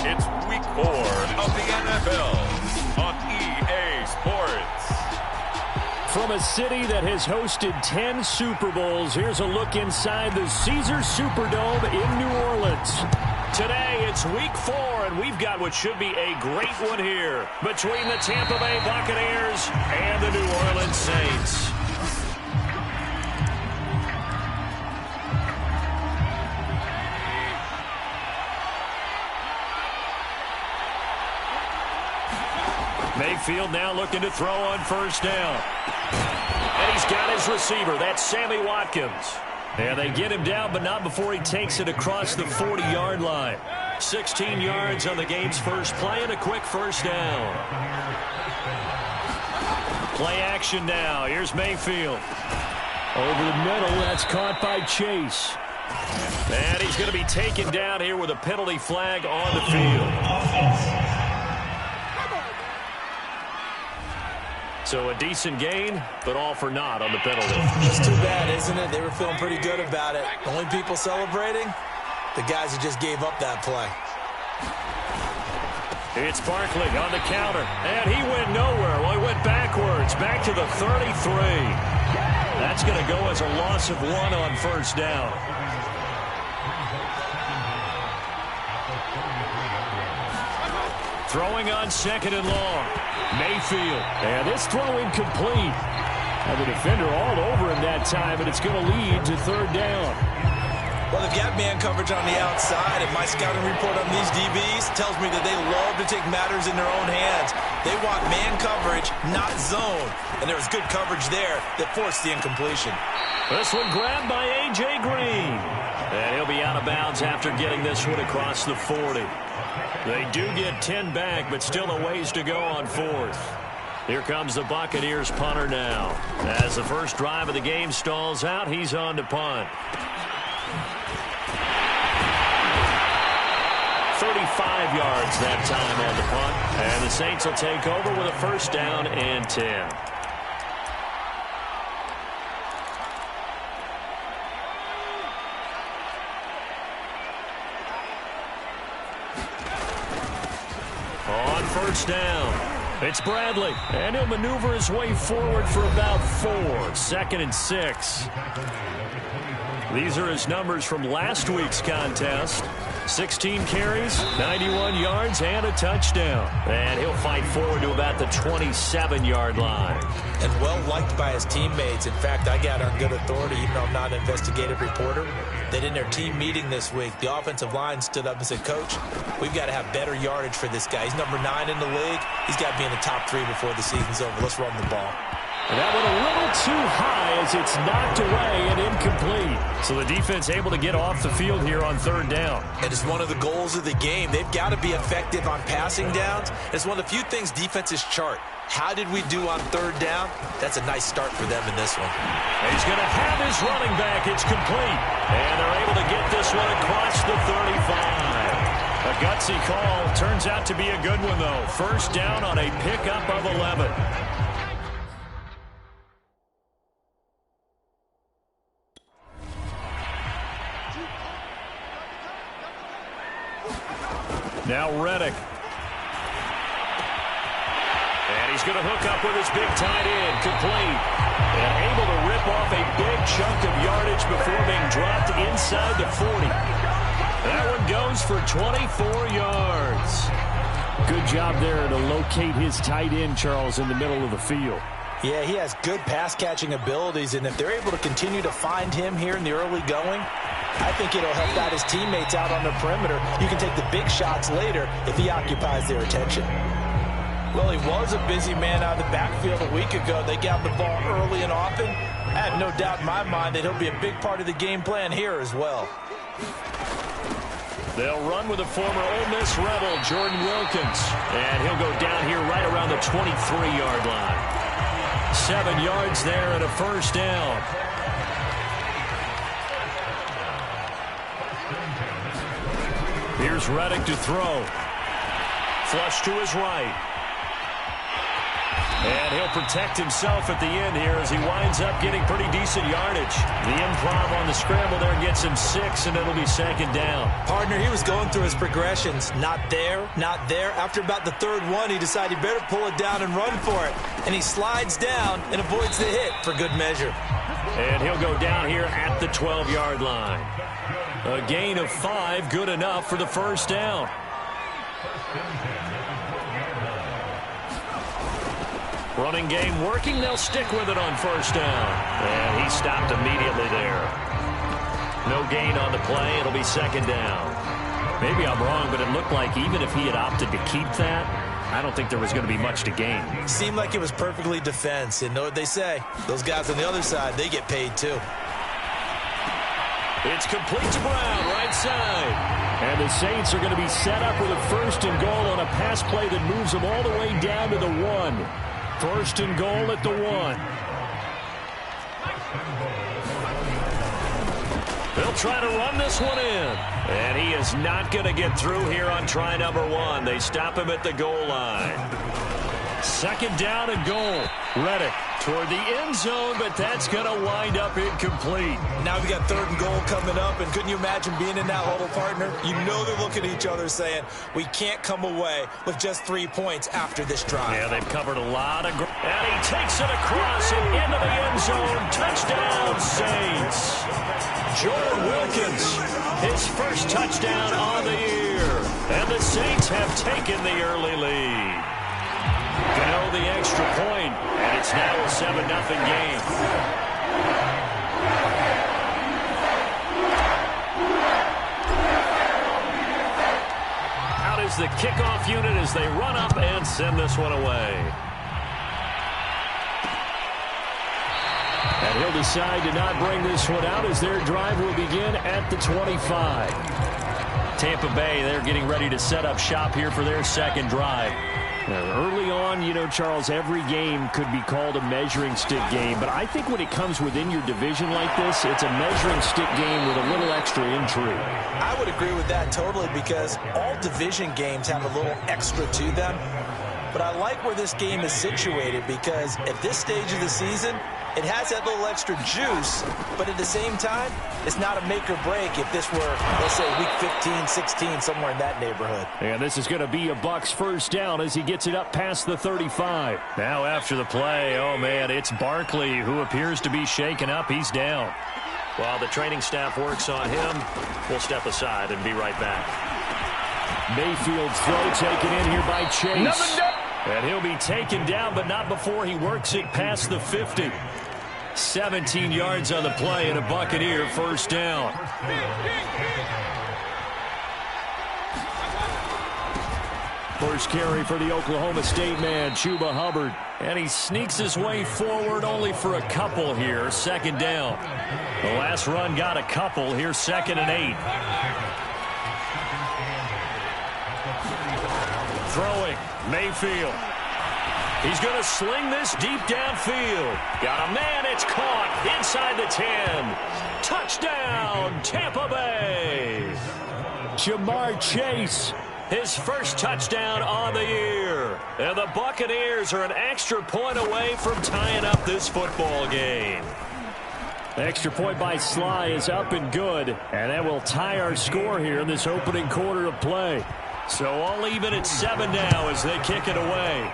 It's week 4 of the NFL on EA Sports. From a city that has hosted 10 Super Bowls, here's a look inside the Caesars Superdome in New Orleans. Today, it's week 4, and we've got what should be a great one here between the Tampa Bay Buccaneers and the New Orleans Saints. Mayfield now looking to throw on first down. And he's got his receiver. That's Sammy Watkins. And they get him down, but not before he takes it across the 40-yard line. 16 yards on the game's first play and a quick first down. Play action now. Here's Mayfield. Over the middle, that's caught by Chase. And he's going to be taken down here with a penalty flag on the field. So a decent gain, but all for naught on the penalty. It's too bad, isn't it? They were feeling pretty good about it. Only people celebrating, the guys who just gave up that play. It's Barkley on the counter, and he went nowhere. Well, he went backwards, back to the 33. That's going to go as a loss of 1 on first down. Throwing on second and long. Mayfield. And this throw incomplete. And the defender all over him that time, and it's going to lead to third down. Well, they've got man coverage on the outside, and my scouting report on these DBs tells me that they love to take matters in their own hands. They want man coverage, not zone. And there was good coverage there that forced the incompletion. This one grabbed by A.J. Green. And he'll be out of bounds after getting this one across the 40. They do get 10 back, but still a ways to go on fourth. Here comes the Buccaneers punter now. As the first drive of the game stalls out, he's on to punt. 35 yards that time on the punt. And the Saints will take over with a first down and 10. First down. It's Bradley, and he'll maneuver his way forward for about 4. Second and 6. These are his numbers from last week's contest. 16 carries, 91 yards, and a touchdown. And he'll fight forward to about the 27-yard line. And well-liked by his teammates. In fact, I got on good authority, even though I'm not an investigative reporter, that in their team meeting this week, the offensive line stood up and said, Coach, we've got to have better yardage for this guy. He's number 9 in the league. He's got to be in the top 3 before the season's over. Let's run the ball. And that one a little too high as it's knocked away and incomplete. So the defense able to get off the field here on third down. It is one of the goals of the game. They've got to be effective on passing downs. It's one of the few things defenses chart. How did we do on third down? That's a nice start for them in this one. He's going to have his running back. It's complete. And they're able to get this one across the 35. A gutsy call. Turns out to be a good one, though. First down on a pickup of 11. Now Reddick. And he's going to hook up with his big tight end, complete. And able to rip off a big chunk of yardage before being dropped inside the 40. That one goes for 24 yards. Good job there to locate his tight end, Charles, in the middle of the field. Yeah, he has good pass-catching abilities, and if they're able to continue to find him here in the early going, I think it'll help out his teammates out on the perimeter. You can take the big shots later if he occupies their attention. Well, he was a busy man out of the backfield a week ago. They got the ball early and often. I have no doubt in my mind that he'll be a big part of the game plan here as well. They'll run with the former Ole Miss Rebel, Jordan Wilkins. And he'll go down here right around the 23-yard line. 7 yards there and a first down. Here's Reddick to throw. Flush to his right. And he'll protect himself at the end here as he winds up getting pretty decent yardage. The improv on the scramble there gets him 6, and it'll be second down. Partner, he was going through his progressions. Not there, not there. After about the third one, he decided he better pull it down and run for it. And he slides down and avoids the hit for good measure. And he'll go down here at the 12-yard line. A gain of 5, good enough for the first down. Running game working. They'll stick with it on first down. And he stopped immediately there. No gain on the play. It'll be second down. Maybe I'm wrong, but it looked like even if he had opted to keep that, I don't think there was going to be much to gain. Seemed like it was perfectly defense. And know what they say? Those guys on the other side, they get paid too. It's complete to Brown, right side. And the Saints are going to be set up with a first and goal on a pass play that moves them all the way down to the 1. First and goal at the 1. They'll try to run this one in. And he is not going to get through here on try number 1. They stop him at the goal line. Second down and goal. Reddick toward the end zone, but that's going to wind up incomplete. Now we got third and goal coming up, and couldn't you imagine being in that huddle, partner? You know they're looking at each other saying, we can't come away with just 3 points after this drive. Yeah, they've covered a lot of ground. And he takes it across and into the end zone. Touchdown, Saints. Jordan Wilkins, his first touchdown on the year. And the Saints have taken the early lead. Go the extra point, and it's now a 7-0 game. Out is the kickoff unit as they run up and send this one away. And he'll decide to not bring this one out as their drive will begin at the 25. Tampa Bay, they're getting ready to set up shop here for their second drive. Now, early on, you know, Charles, every game could be called a measuring stick game. But I think when it comes within your division like this, it's a measuring stick game with a little extra intrigue. I would agree with that totally because all division games have a little extra to them. But I like where this game is situated because at this stage of the season, it has that little extra juice, but at the same time, it's not a make or break if this were, let's say, week 15, 16, somewhere in that neighborhood. And this is going to be a Bucs first down as he gets it up past the 35. Now after the play, oh man, it's Barkley who appears to be shaken up. He's down. While the training staff works on him, we'll step aside and be right back. Mayfield's throw taken in here by Chase. And he'll be taken down, but not before he works it past the 50. 17 yards on the play and a Buccaneer first down. First carry for the Oklahoma State man, Chuba Hubbard. And he sneaks his way forward only for a couple here. Second down. The last run got a couple. Here's 2nd and 8. Throwing, Mayfield. He's going to sling this deep downfield. Got a man, it's caught inside the 10. Touchdown, Tampa Bay. Jamar Chase, his first touchdown on the year. And the Buccaneers are an extra point away from tying up this football game. Extra point by Sly is up and good. And that will tie our score here in this opening quarter of play. So all even at 7 now as they kick it away.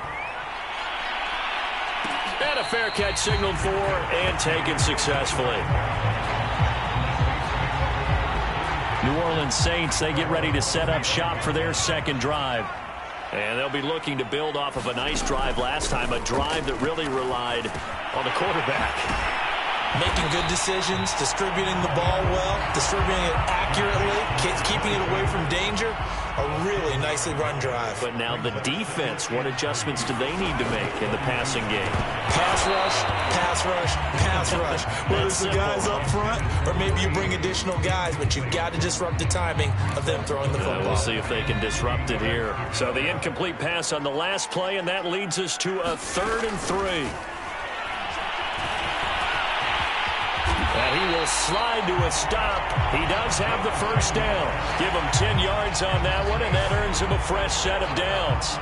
And a fair catch signaled for and taken successfully. New Orleans Saints, they get ready to set up shop for their second drive. And they'll be looking to build off of a nice drive last time, a drive that really relied on the quarterback. Making good decisions, distributing the ball well, distributing it accurately, keeping it away from danger. A really nicely run drive. But now the defense, what adjustments do they need to make in the passing game? Pass rush, pass rush, pass rush. Whether it's the guys up front or maybe you bring additional guys, but you've got to disrupt the timing of them throwing the football. We'll see if they can disrupt it here. So the incomplete pass on the last play, and that leads us to a 3rd and 3. And he will slide to a stop. He does have the first down. Give him 10 yards on that one, and that earns him a fresh set of downs.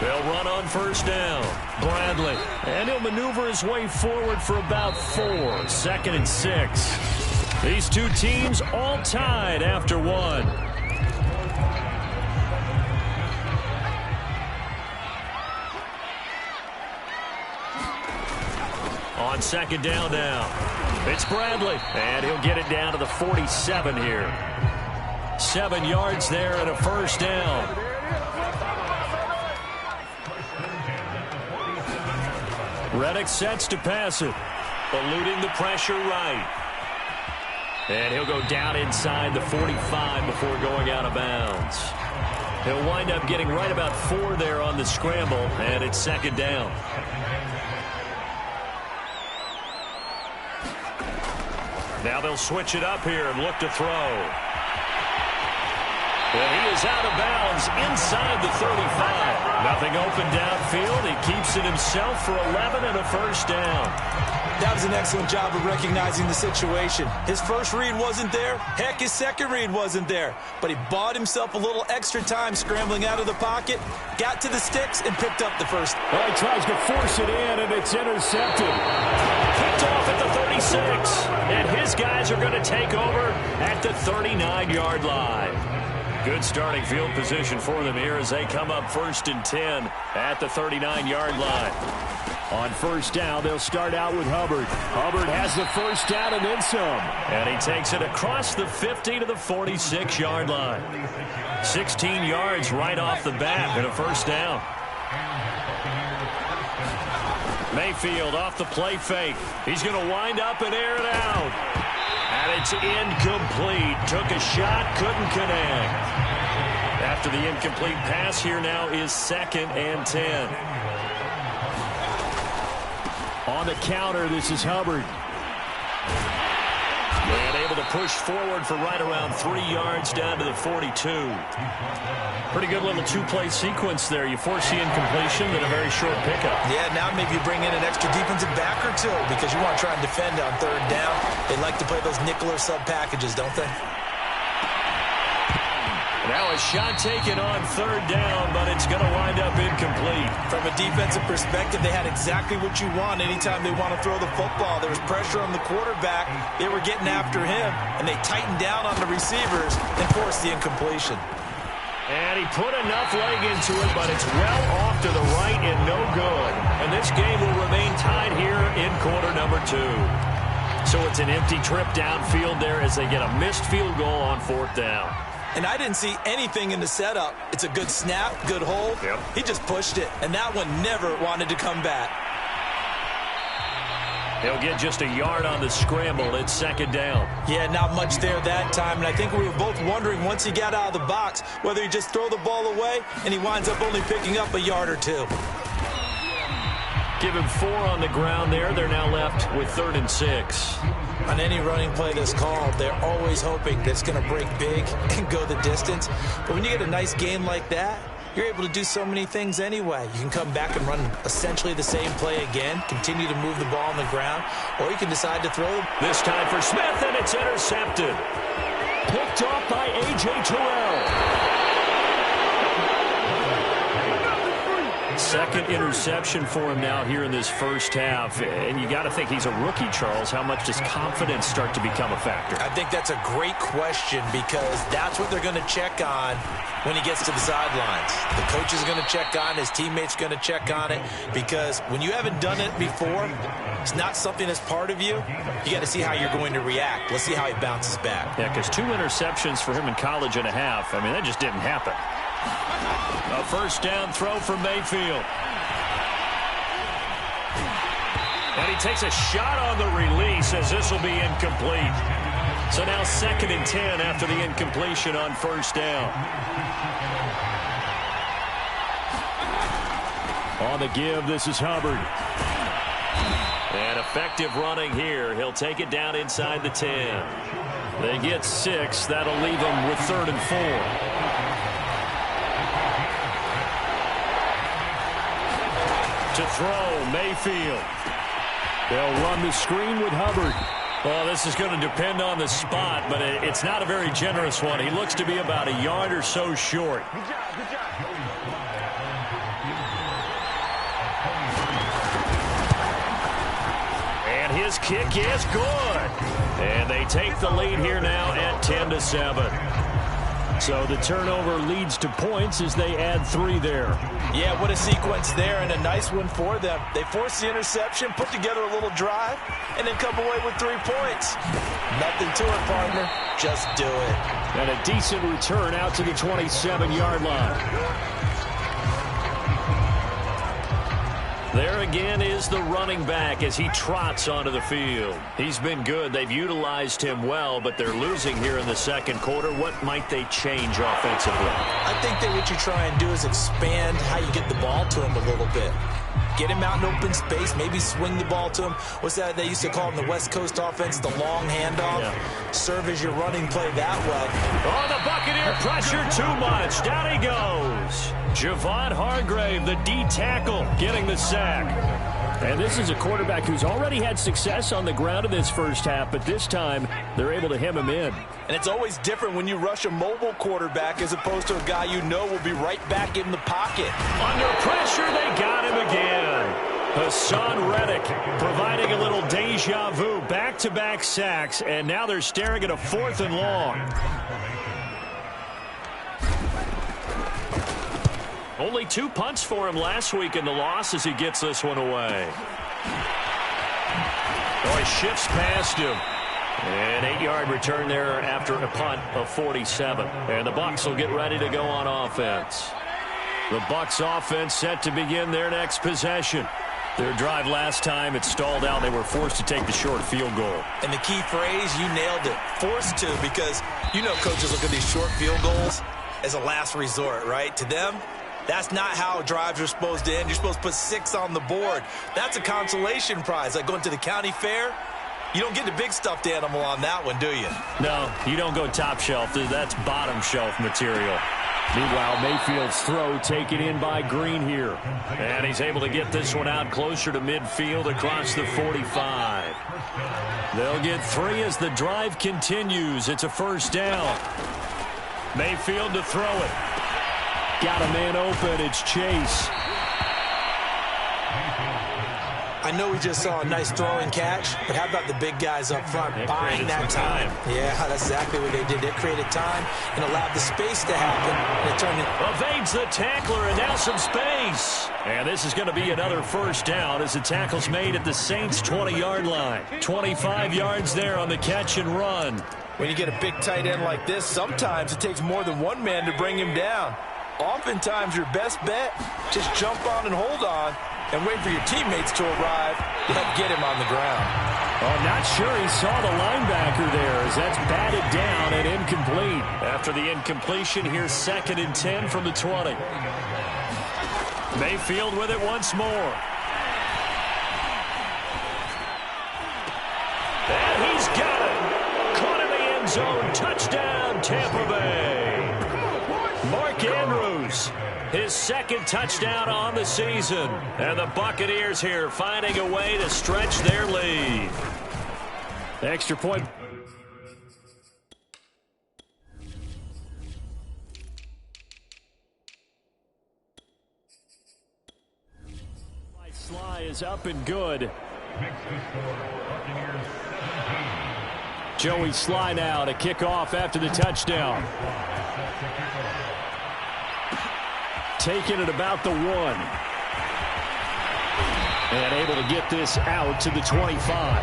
They'll run on first down. Bradley. And he'll maneuver his way forward for about 4. 2nd and 6. These two teams all tied after 1. On 2nd down now. It's Bradley. And he'll get it down to the 47 here. 7 yards there and a first down. Reddick sets to pass it. Eluding the pressure right. And he'll go down inside the 45 before going out of bounds. He'll wind up getting right about 4 there on the scramble, and it's 2nd down. Now they'll switch it up here and look to throw. And he is out of bounds inside the 35. Nothing open downfield. He keeps it himself for 11 and a first down. That was an excellent job of recognizing the situation. His first read wasn't there. Heck, his second read wasn't there. But he bought himself a little extra time scrambling out of the pocket, got to the sticks, and picked up the first. Well, he tries to force it in, and it's intercepted. Kicked off at the 36. And his guys are going to take over at the 39-yard line. Good starting field position for them here as they come up 1st and 10 at the 39-yard line. On first down, they'll start out with Hubbard. Hubbard has the first down and then some. And he takes it across the 50 to the 46-yard line. 16 yards right off the bat and a first down. Mayfield off the play fake. He's going to wind up and air it out. And it's incomplete. Took a shot, couldn't connect. After the incomplete pass, here now is 2nd and 10. On the counter, this is Hubbard. And able to push forward for right around 3 yards down to the 42. Pretty good little two-play sequence there. You force the incompletion, then a very short pickup. Yeah, now maybe you bring in an extra defensive back or two because you want to try and defend on 3rd down. They like to play those nickel or sub packages, don't they? Now a shot taken on 3rd down, but it's going to wind up incomplete. From a defensive perspective, they had exactly what you want anytime they want to throw the football. There was pressure on the quarterback. They were getting after him, and they tightened down on the receivers and forced the incompletion. And he put enough leg into it, but it's well off to the right and no good. And this game will remain tied here in quarter number 2. So it's an empty trip downfield there as they get a missed field goal on 4th down. And I didn't see anything in the setup. It's a good snap, good hold. Yep. He just pushed it, and that one never wanted to come back. He'll get just a yard on the scramble. It's 2nd down. Yeah, not much there that time. And I think we were both wondering once he got out of the box whether he just throw the ball away, and he winds up only picking up a yard or 2. Give him 4 on the ground there. They're now left with 3rd and 6. On any running play that's called, they're always hoping that it's going to break big and go the distance. But when you get a nice game like that, you're able to do so many things anyway. You can come back and run essentially the same play again, continue to move the ball on the ground, or you can decide to throw. This time for Smith, and it's intercepted. Picked off by A.J. Terrell. Second interception for him now here in this first half. And you got to think he's a rookie, Charles. How much does confidence start to become a factor? I think that's a great question because that's what they're going to check on when he gets to the sidelines. The coach is going to check on, his teammates going to check on it, because when you haven't done it before, it's not something that's part of you. You got to see how you're going to react. Let's see how he bounces back. Yeah, because 2 interceptions for him in college and a half. I mean, that just didn't happen. A first down throw for Mayfield. And he takes a shot on the release as this will be incomplete. So now 2nd and 10 after the incompletion on first down. On the give, this is Hubbard. And effective running here. He'll take it down inside the 10. They get 6. That'll leave them with 3rd and 4. To throw, Mayfield. They'll run the screen with Hubbard. Well, this is going to depend on the spot, but it's not a very generous one. He looks to be about a yard or so short. This kick is good. And they take the lead here now at 10-7. So the turnover leads to points as they add 3 there. Yeah, what a sequence there, and a nice one for them. They force the interception, put together a little drive, and then come away with 3 points. Nothing to it, partner. Just do it. And a decent return out to the 27-yard line. There again is the running back as he trots onto the field. He's been good. They've utilized him well, but they're losing here in the second quarter. What might they change offensively? I think that what you try and do is expand how you get the ball to him a little bit. Get him out in open space, maybe swing the ball to him. What's that they used to call in the West Coast offense, the long handoff? Yeah. Serve as your running play that way. Oh, the Buccaneer pressure too much. Down he goes. Javon Hargrave, the D tackle, getting the sack. And this is a quarterback who's already had success on the ground in this first half, but this time they're able to hem him in. And it's always different when you rush a mobile quarterback as opposed to a guy you know will be right back in the pocket. Under pressure, they got him again. Hassan Reddick providing a little deja vu, back-to-back sacks, and now they're staring at a 4th and long. Only 2 punts for him last week in the loss as he gets this one away. Oh, he shifts past him. An 8-yard return there after a punt of 47. And the Bucs will get ready to go on offense. The Bucs offense set to begin their next possession. Their drive last time, it stalled out. They were forced to take the short field goal. And the key phrase, you nailed it. Forced to, because you know coaches look at these short field goals as a last resort, right? To them, that's not how drives are supposed to end. You're supposed to put 6 on the board. That's a consolation prize. Like going to the county fair, you don't get the big stuffed animal on that one, do you? No, you don't go top shelf. That's bottom shelf material. Meanwhile, Mayfield's throw taken in by Green here. And he's able to get this one out closer to midfield across the 45. They'll get 3 as the drive continues. It's a first down. Mayfield to throw it. Got a man open. It's Chase. I know we just saw a nice throwing catch, but how about the big guys up front buying that time? Yeah, that's exactly what they did. They created time and allowed the space to happen. They turned it. Evades the tackler, and now some space. And this is going to be another first down as the tackle's made at the Saints' 20-yard line. 25 yards there on the catch and run. When you get a big tight end like this, sometimes it takes more than one man to bring him down. Oftentimes, your best bet, just jump on and hold on and wait for your teammates to arrive to help get him on the ground. Oh, I'm not sure he saw the linebacker there as that's batted down and incomplete. After the incompletion, here's 2nd and 10 from the 20. Mayfield with it once more. And he's got it. Caught in the end zone. Touchdown, Tampa Bay. Mark Andrews, his 2nd touchdown on the season. And the Buccaneers here finding a way to stretch their lead. Extra point. Sly is up and good. Joey Sly now to kick off after the touchdown. Taking it about the 1. And able to get this out to the 25.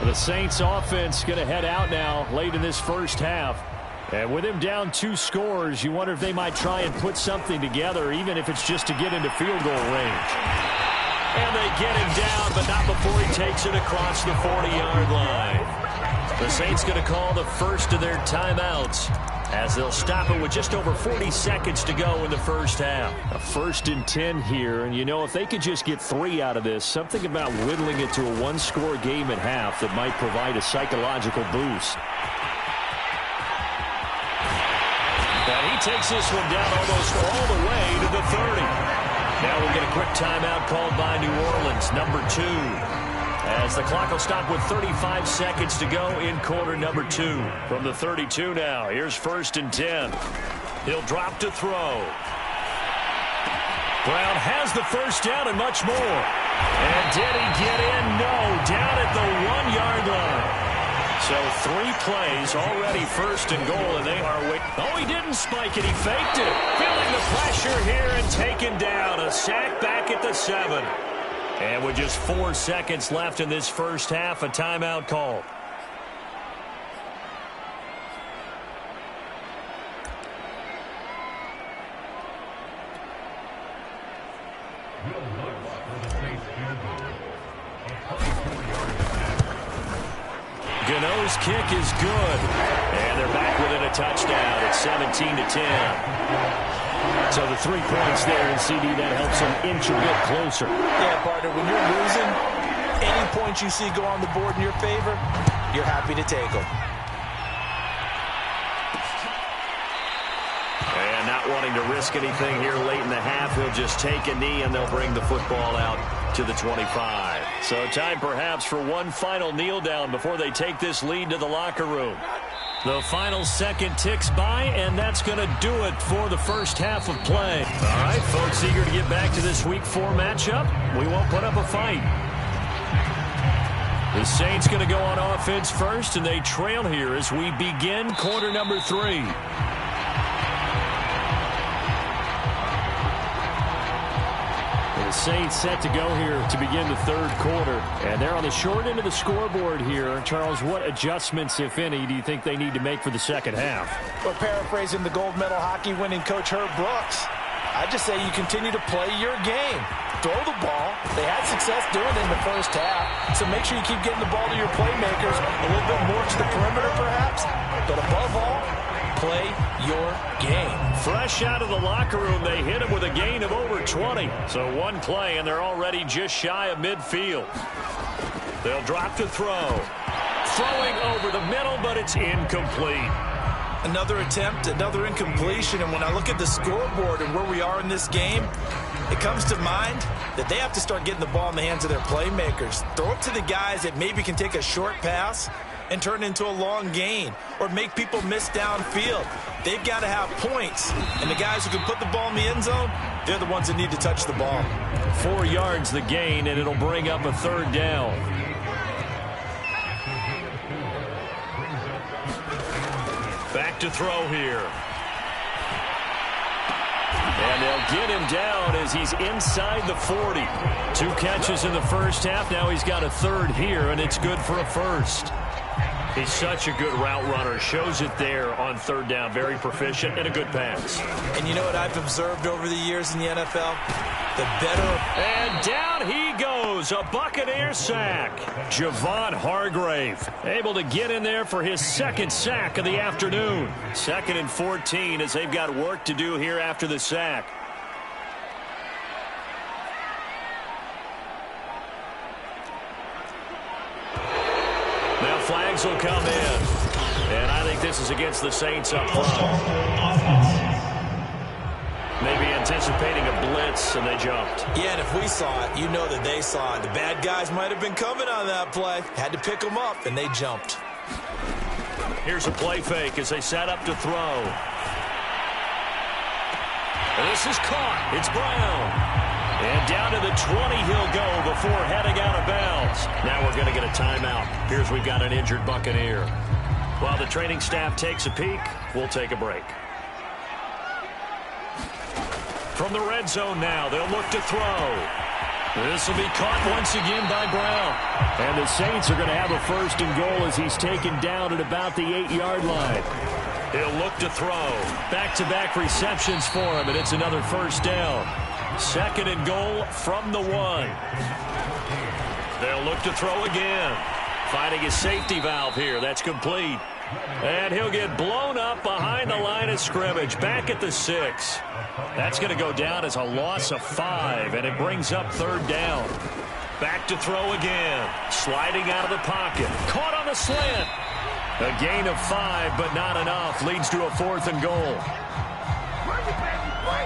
The Saints offense going to head out now late in this first half. And with him down 2 scores, you wonder if they might try and put something together, even if it's just to get into field goal range. And they get him down, but not before he takes it across the 40-yard line. The Saints going to call the first of their timeouts as they'll stop it with just over 40 seconds to go in the first half. A 1st and 10 here, and you know, if they could just get 3 out of this, something about whittling it to a 1-score game at half that might provide a psychological boost. And he takes this one down almost all the way to the 30. Now we'll get a quick timeout called by New Orleans, number 2. As the clock will stop with 35 seconds to go in quarter number 2. From the 32 now, here's 1st and 10. He'll drop to throw. Brown has the first down and much more. And did he get in? No, down at the 1-yard line. So 3 plays already first and goal, and they are waiting. Oh, he didn't spike it. He faked it. Feeling the pressure here and taken down. A sack back at the 7. And with just 4 seconds left in this first half, a timeout called. Gano's kick is good. And they're back within a touchdown. It's 17-10. So the 3 points there in CD, that helps them inch a bit closer. Yeah, partner, when you're losing, any points you see go on the board in your favor, you're happy to take them. And not wanting to risk anything here late in the half, he'll just take a knee and they'll bring the football out to the 25. So time perhaps for one final kneel down before they take this lead to the locker room. The final second ticks by, and that's going to do it for the first half of play. All right, folks, eager to get back to this Week 4 matchup. We won't put up a fight. The Saints going to go on offense first, and they trail here as we begin quarter number 3. Saints set to go here to begin the third quarter. And they're on the short end of the scoreboard here. Charles, what adjustments, if any, do you think they need to make for the second half? Well, paraphrasing the gold medal hockey winning coach Herb Brooks, I just say you continue to play your game. Throw the ball. They had success doing it in the first half. So make sure you keep getting the ball to your playmakers, a little bit more to the perimeter perhaps. But above all, play your game. Fresh out of the locker room, they hit him with a gain of over 20. So one play, and they're already just shy of midfield. They'll drop to throw. Throwing over the middle, but it's incomplete. Another attempt, another incompletion. And when I look at the scoreboard and where we are in this game, it comes to mind that they have to start getting the ball in the hands of their playmakers. Throw it to the guys that maybe can take a short pass and turn into a long gain or make people miss downfield. They've got to have points, and the guys who can put the ball in the end zone, they're the ones that need to touch the ball. 4 yards the gain, and it'll bring up a third down. Back to throw here. And they'll get him down as he's inside the 40. 2 catches in the first half. Now he's got a third here, and it's good for a first. He's such a good route runner. Shows it there on third down. Very proficient and a good pass. And you know what I've observed over the years in the NFL? The better. And down he goes. A Buccaneer sack. Javon Hargrave able to get in there for his second sack of the afternoon. 2nd and 14 as they've got work to do here after the sack. Now flags will come in. And I think this is against the Saints up front. Maybe anticipating a blitz, and they jumped. Yeah, and if we saw it, you know that they saw it. The bad guys might have been coming on that play. Had to pick them up, and they jumped. Here's a play fake as they set up to throw. And this is caught. It's Brown. And down to the 20 he'll go before heading out of bounds. Now we're going to get a timeout. Here's we've got an injured Buccaneer. While the training staff takes a peek, we'll take a break. From the red zone now, they'll look to throw. This will be caught once again by Brown. And the Saints are going to have a first and goal as he's taken down at about the 8-yard line. He'll look to throw. Back-to-back receptions for him, and it's another first down. 2nd and goal from the 1. They'll look to throw again. Finding a safety valve here. That's complete. And he'll get blown up behind the line of scrimmage. Back at the 6. That's going to go down as a loss of 5, and it brings up third down. Back to throw again. Sliding out of the pocket. Caught on the slant. A gain of 5, but not enough. Leads to a 4th and goal.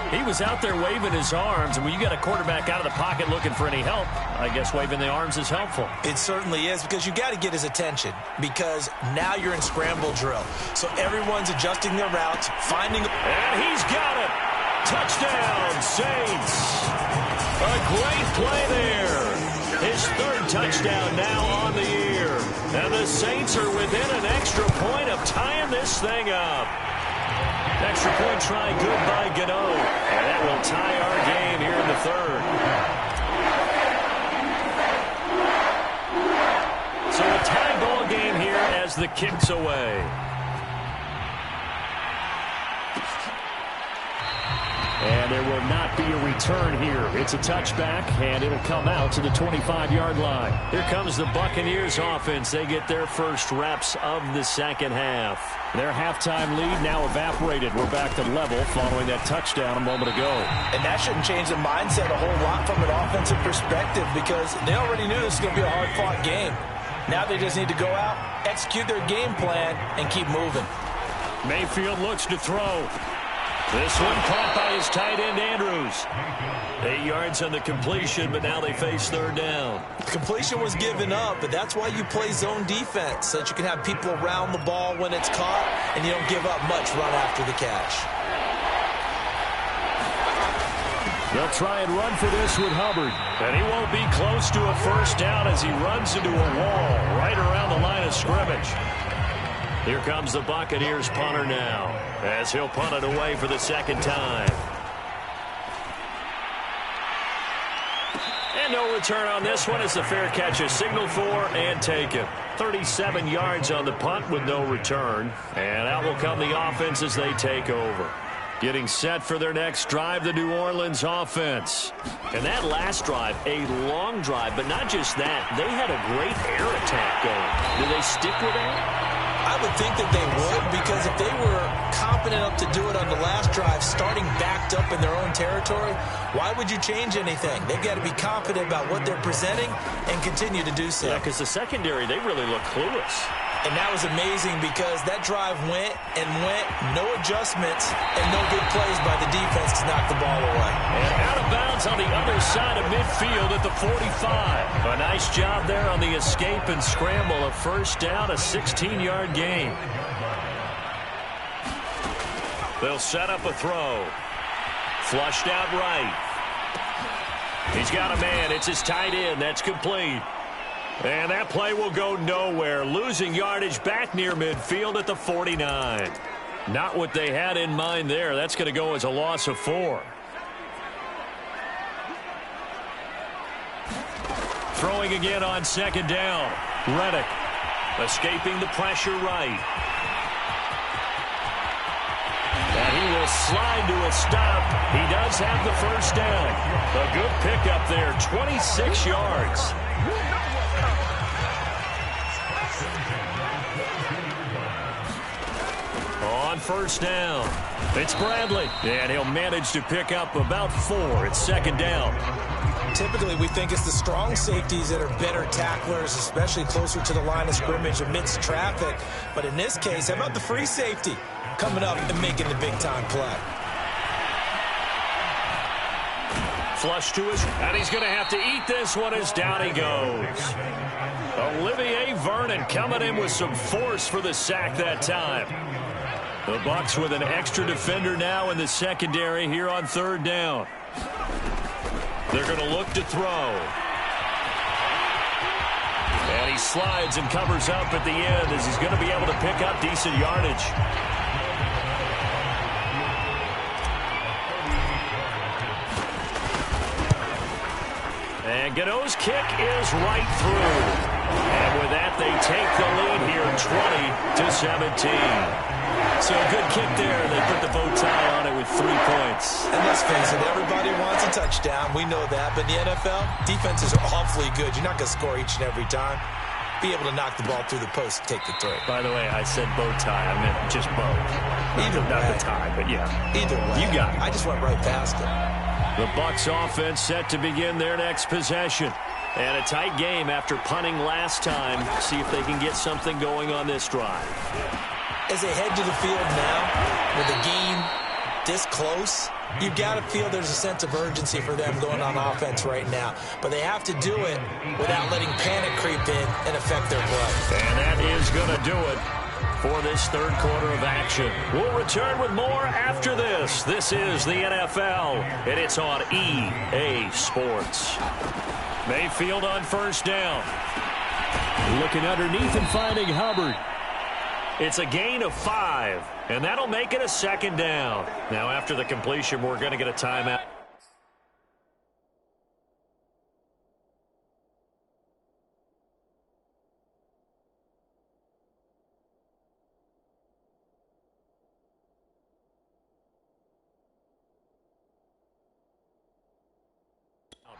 He was out there waving his arms, and when you got a quarterback out of the pocket looking for any help, I guess waving the arms is helpful. It certainly is, because you got to get his attention, because now you're in scramble drill. So everyone's adjusting their routes, finding. And he's got it. Touchdown, Saints. A great play there. His third touchdown now on the year. And the Saints are within an extra point of tying this thing up. Extra point try good by Gano. And that will tie our game here in the third. So a tie ball game here as the kick's away. And there will not be a return here. It's a touchback, and it'll come out to the 25-yard line. Here comes the Buccaneers offense. They get their first reps of the second half. Their halftime lead now evaporated. We're back to level following that touchdown a moment ago. And that shouldn't change the mindset a whole lot from an offensive perspective because they already knew this was going to be a hard-fought game. Now they just need to go out, execute their game plan, and keep moving. Mayfield looks to throw. This one caught by his tight end, Andrews. 8 yards on the completion, but now they face third down. The completion was given up, but that's why you play zone defense, so that you can have people around the ball when it's caught, and you don't give up much run after the catch. They'll try and run for this with Hubbard. And he won't be close to a first down as he runs into a wall right around the line of scrimmage. Here comes the Buccaneers punter now as he'll punt it away for the second time. And no return on this one. It's a fair catch, a signal for and taken. 37 yards on the punt with no return. And out will come the offense as they take over. Getting set for their next drive, the New Orleans offense. And that last drive, a long drive, but not just that. They had a great air attack going. Do they stick with that? I would think that they would, because if they were confident enough to do it on the last drive, starting backed up in their own territory, why would you change anything? They've got to be confident about what they're presenting and continue to do so. Yeah, because the secondary, they really look clueless. And that was amazing because that drive went and went, no adjustments, and no big plays by the defense to knock the ball away. And out of bounds on the other side of midfield at the 45. A nice job there on the escape and scramble. A first down, a 16-yard gain. They'll set up a throw. Flushed out right. He's got a man. It's his tight end. That's complete. And that play will go nowhere. Losing yardage back near midfield at the 49. Not what they had in mind there. That's going to go as a loss of 4. Throwing again on second down. Reddick escaping the pressure right. And he will slide to a stop. He does have the first down. A good pickup there. 26 yards. On first down, it's Bradley, and he'll manage to pick up about 4. It's second down. Typically, we think it's the strong safeties that are better tacklers, especially closer to the line of scrimmage amidst traffic. But in this case, how about the free safety coming up and making the big-time play? Flush to his, and he's going to have to eat this one as down he goes. Olivier Vernon coming in with some force for the sack that time. The Bucs with an extra defender now in the secondary here on third down. They're going to look to throw. And he slides and covers up at the end as he's going to be able to pick up decent yardage. And Gano's kick is right through. And with that, they take the lead here 20-17. So a good kick there. They put the bow tie on it with 3 points. And let's face it, everybody wants a touchdown. We know that. But in the NFL, defenses are awfully good. You're not going to score each and every time. Be able to knock the ball through the post and take the throw. By the way, I said bow tie. I meant just bow. Either way. Not the tie, but yeah. Either way. You got it. I just went right past it. The Bucs offense set to begin their next possession. And a tight game after punting last time. See if they can get something going on this drive. As they head to the field now, with the game this close, you've got to feel there's a sense of urgency for them going on offense right now. But they have to do it without letting panic creep in and affect their play. And that is going to do it. for this third quarter of action. We'll return with more after this. This is the NFL, and it's on EA Sports. Mayfield on first down. Looking underneath and finding Hubbard. It's a gain of 5, and that'll make it a second down. Now, after the completion, we're going to get a timeout.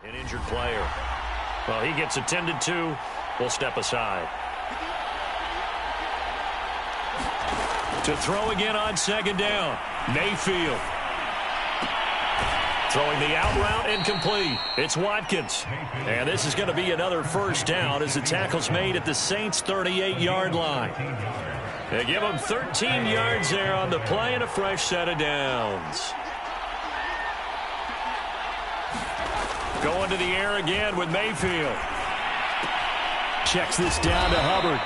An injured player. Well, he gets attended to. We'll step aside. To throw again on second down. Mayfield. Throwing the out route incomplete. It's Watkins. And this is going to be another first down as the tackle's made at the Saints' 38-yard line. They give them 13 yards there on the play and a fresh set of downs. Going to the air again with Mayfield. Checks this down to Hubbard.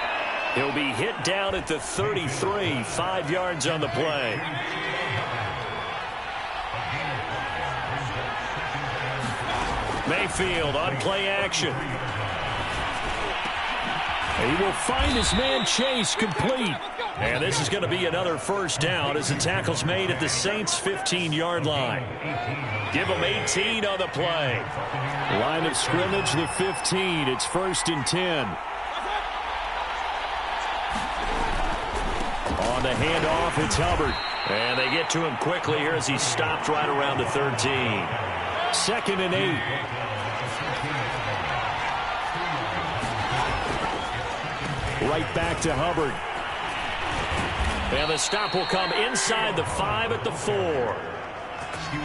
He'll be hit down at the 33, 5 yards on the play. Mayfield on play action. He will find his man Chase complete. And this is going to be another first down as the tackle's made at the Saints' 15-yard line. Give them 18 on the play. Line of scrimmage, the 15. It's 1st and 10. On the handoff, it's Hubbard. And they get to him quickly here as he stopped right around the 13. 2nd and 8. Right back to Hubbard. And the stop will come inside the 5 at the 4.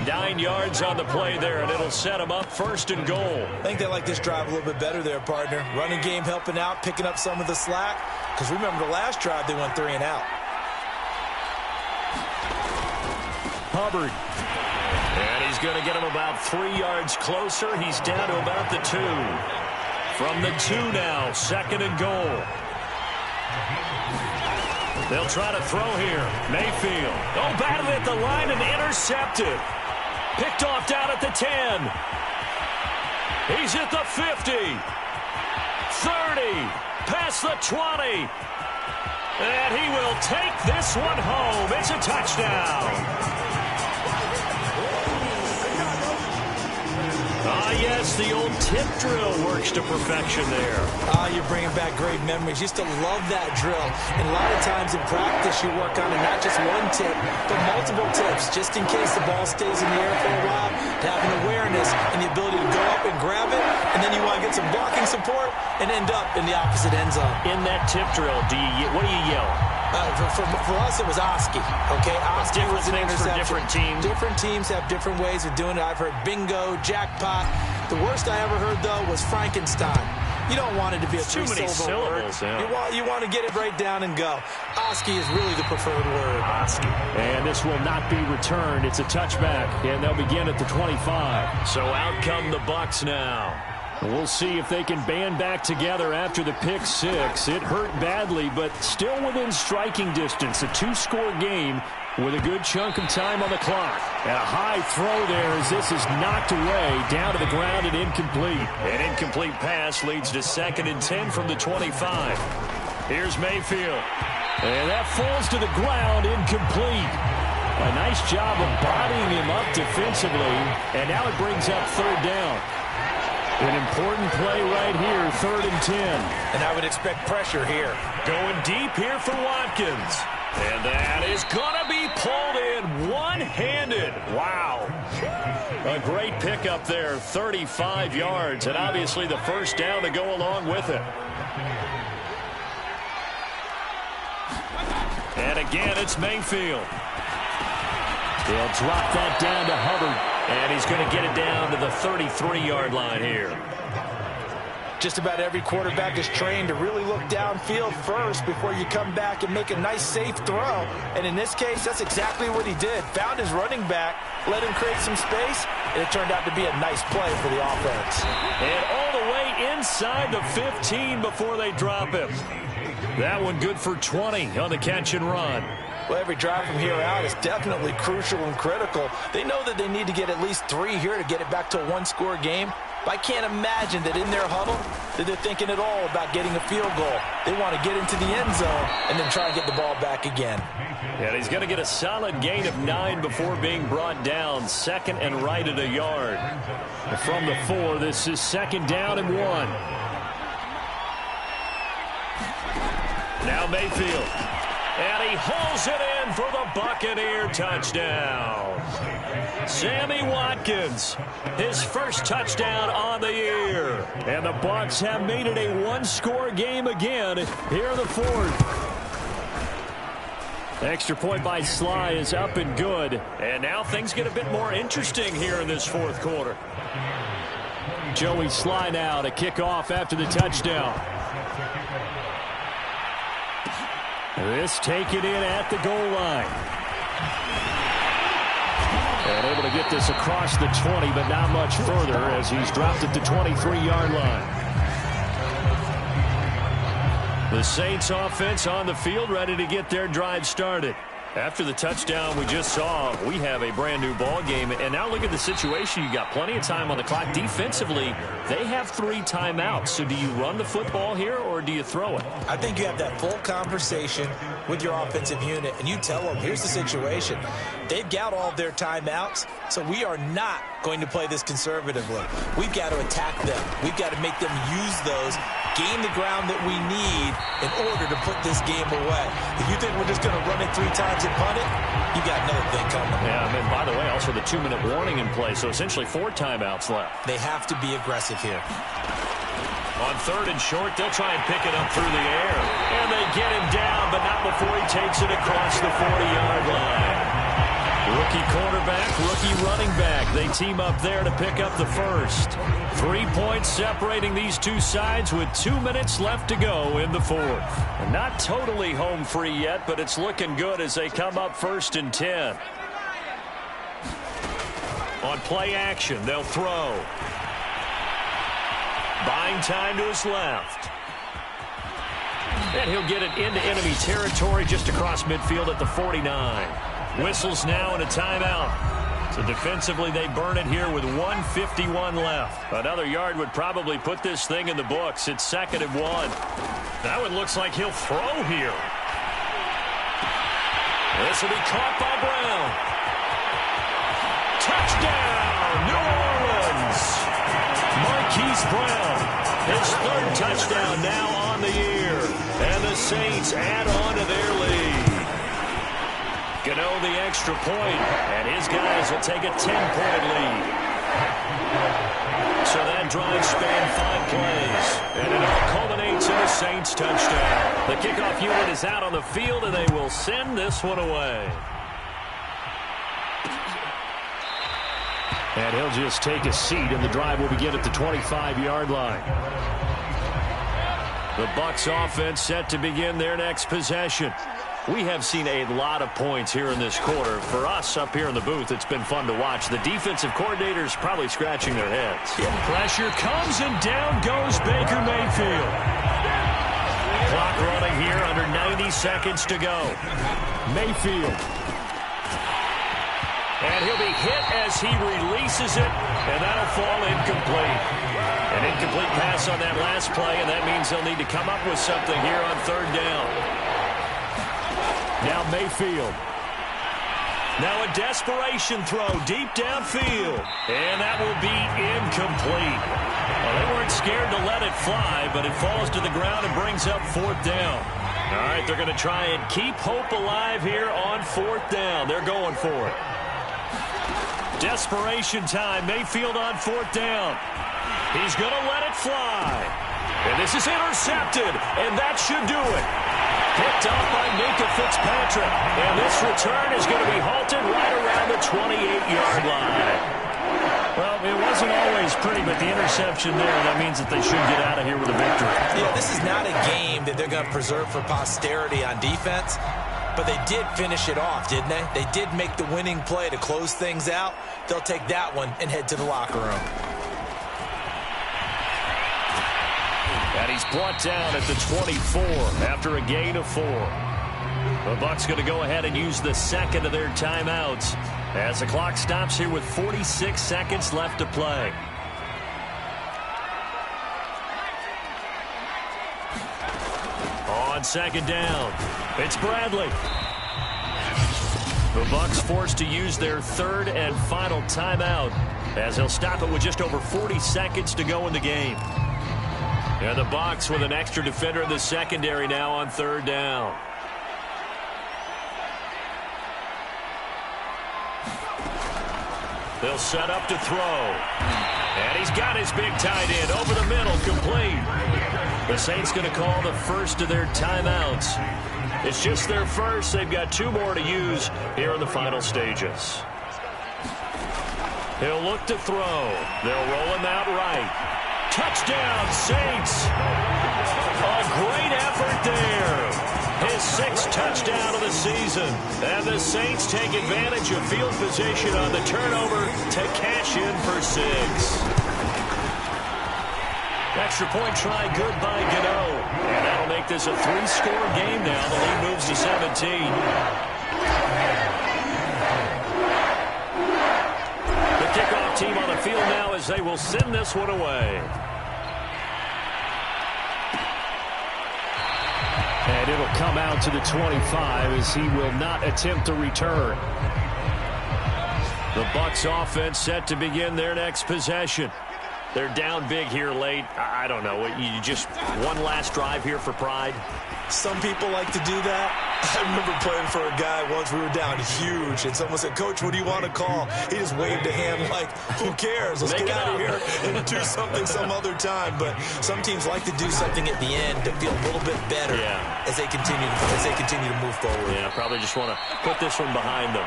9 yards on the play there, and it'll set them up 1st and goal. I think they like this drive a little bit better there, partner. Running game helping out, picking up some of the slack. Because remember the last drive, they went 3 and out. Hubbard. And he's going to get him about 3 yards closer. He's down to about the 2. From the 2 now, 2nd and goal. They'll try to throw here. Mayfield. Oh, batted at the line and intercepted. Picked off down at the 10. He's at the 50. 30. Past the 20. And he will take this one home. It's a touchdown. Yes, the old tip drill works to perfection there. You're bringing back great memories. Used to love that drill. And a lot of times in practice, you work on it, not just one tip, but multiple tips, just in case the ball stays in the air for a while, to have an awareness and the ability to go up and grab it, and then you want to get some blocking support and end up in the opposite end zone. In that tip drill, what do you yell? For us, it was Oski. Okay, Oski was an interception. For different teams. Different teams have different ways of doing it. I've heard bingo, jackpot. The worst I ever heard, though, was Frankenstein. You don't want it to be a three-syllable word. Yeah. You want to get it right down and go. Oski is really the preferred word. Oski. And this will not be returned. It's a touchback, and they'll begin at the 25. So out come the Bucs now. We'll see if they can band back together after the pick 6. It hurt badly, but still within striking distance. A 2-score game with a good chunk of time on the clock. And a high throw there as this is knocked away, down to the ground and incomplete. An incomplete pass leads to 2nd and 10 from the 25. Here's Mayfield. And that falls to the ground, incomplete. A nice job of bodying him up defensively. And now it brings up 3rd down. An important play right here, 3rd and 10. And I would expect pressure here. Going deep here for Watkins. And that is going to be pulled in one-handed. Wow. A great pickup there, 35 yards, and obviously the first down to go along with it. And again, it's Mayfield. They'll drop that down to Hubbard. And he's going to get it down to the 33-yard line here. Just about every quarterback is trained to really look downfield first before you come back and make a nice, safe throw. And in this case, that's exactly what he did. Found his running back, let him create some space, and it turned out to be a nice play for the offense. And all the way inside the 15 before they drop him. That one good for 20 on the catch and run. Well, every drive from here out is definitely crucial and critical. They know that they need to get at least 3 here to get it back to a one-score game. But I can't imagine that in their huddle that they're thinking at all about getting a field goal. They want to get into the end zone and then try and get the ball back again. Yeah, he's going to get a solid gain of 9 before being brought down. Second and right at a yard. From the 4, this is second down and 1. Now Mayfield. And he hauls it in for the Buccaneer touchdown. Sammy Watkins, his first touchdown on the year. And the Bucs have made it a one-score game again here in the 4th. Extra point by Sly is up and good. And now things get a bit more interesting here in this 4th quarter. Joey Sly now to kick off after the touchdown. This taken in at the goal line. And able to get this across the 20, but not much further as he's dropped at the 23-yard line. The Saints offense on the field ready to get their drive started. After the touchdown we just saw, we have a brand new ball game. And now look at the situation. You got plenty of time on the clock. Defensively, they have 3 timeouts. So do you run the football here or do you throw it? I think you have that full conversation with your offensive unit, and you tell them, here's the situation. They've got all of their timeouts, so we are not going to play this conservatively. We've got to attack them. We've got to make them use those, gain the ground that we need in order to put this game away. If you think we're just going to run it 3 times and punt it, you got another thing coming. Yeah, and by the way, also the 2-minute warning in play, so essentially 4 timeouts left. They have to be aggressive here. On 3rd and short, they'll try and pick it up through the air. And they get him down, but not before he takes it across the 40-yard line. Rookie quarterback, rookie running back. They team up there to pick up the first. 3 points separating these two sides with 2 minutes left to go in the 4th. And not totally home free yet, but it's looking good as they come up 1st and 10. On play action, they'll throw. Buying time to his left. And he'll get it into enemy territory just across midfield at the 49. Whistles now and a timeout. So defensively, they burn it here with 1:51 left. Another yard would probably put this thing in the books. It's 2nd and 1. That one looks like he'll throw here. This will be caught by Brown. Touchdown, New Orleans. Marquise Brown, his 3rd touchdown now on the year. And the Saints add on to their lead. Gano the extra point, and his guys will take a 10-point lead. So that drive spanned 5 plays, and it all culminates in a Saints touchdown. The kickoff unit is out on the field, and they will send this one away. And he'll just take a seat, and the drive will begin at the 25-yard line. The Bucs offense set to begin their next possession. We have seen a lot of points here in this quarter. For us up here in the booth, it's been fun to watch. The defensive coordinators probably scratching their heads. Pressure comes, and down goes Baker Mayfield. Clock running here, under 90 seconds to go. Mayfield. And he'll be hit as he releases it, and that'll fall incomplete. An incomplete pass on that last play, and that means they'll need to come up with something here on 3rd down. Now Mayfield. Now a desperation throw deep downfield. And that will be incomplete. Well, they weren't scared to let it fly, but it falls to the ground and brings up 4th down. All right, they're going to try and keep hope alive here on 4th down. They're going for it. Desperation time. Mayfield on 4th down. He's going to let it fly. And this is intercepted, and that should do it. Picked off by Minka Fitzpatrick. And this return is going to be halted right around the 28-yard line. Well, it wasn't always pretty, but the interception there, that means that they should get out of here with a victory. Yeah, this is not a game that they're going to preserve for posterity on defense, but they did finish it off, didn't they? They did make the winning play to close things out. They'll take that one and head to the locker room. And he's brought down at the 24 after a gain of 4. The Bucs going to go ahead and use the second of their timeouts as the clock stops here with 46 seconds left to play. On second down, it's Bradley. The Bucs forced to use their third and final timeout as they'll stop it with just over 40 seconds to go in the game. And the Bucs with an extra defender in the secondary now on third down. They'll set up to throw. And he's got his big tight end over the middle, complete. The Saints going to call the first of their timeouts. It's just their first. They've got 2 more to use here in the final stages. He'll look to throw. They'll roll him out right. Touchdown, Saints. A great effort there. His 6th touchdown of the season. And the Saints take advantage of field position on the turnover to cash in for 6. Extra point try good by Gano. And that'll make this a 3-score game now. The lead moves to 17. The kickoff team on the field now as they will send this one away. And it'll come out to the 25 as he will not attempt to return. The Bucs offense set to begin their next possession. They're down big here late. I don't know. You just one last drive here for pride? Some people like to do that. I remember playing for a guy once. We were down huge, and someone said, "Coach, what do you want to call?" He just waved a hand like, who cares? Let's get out of here and do something some other time. But some teams like to do something at the end to feel a little bit better as they continue to move forward. Yeah, probably just want to put this one behind them.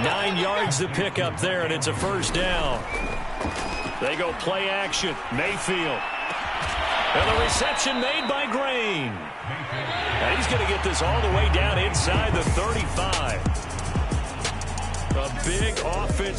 9 yards to pick up there, and it's a first down. They go play action. Mayfield. And the reception made by Green. And he's going to get this all the way down inside the 35. A big offense.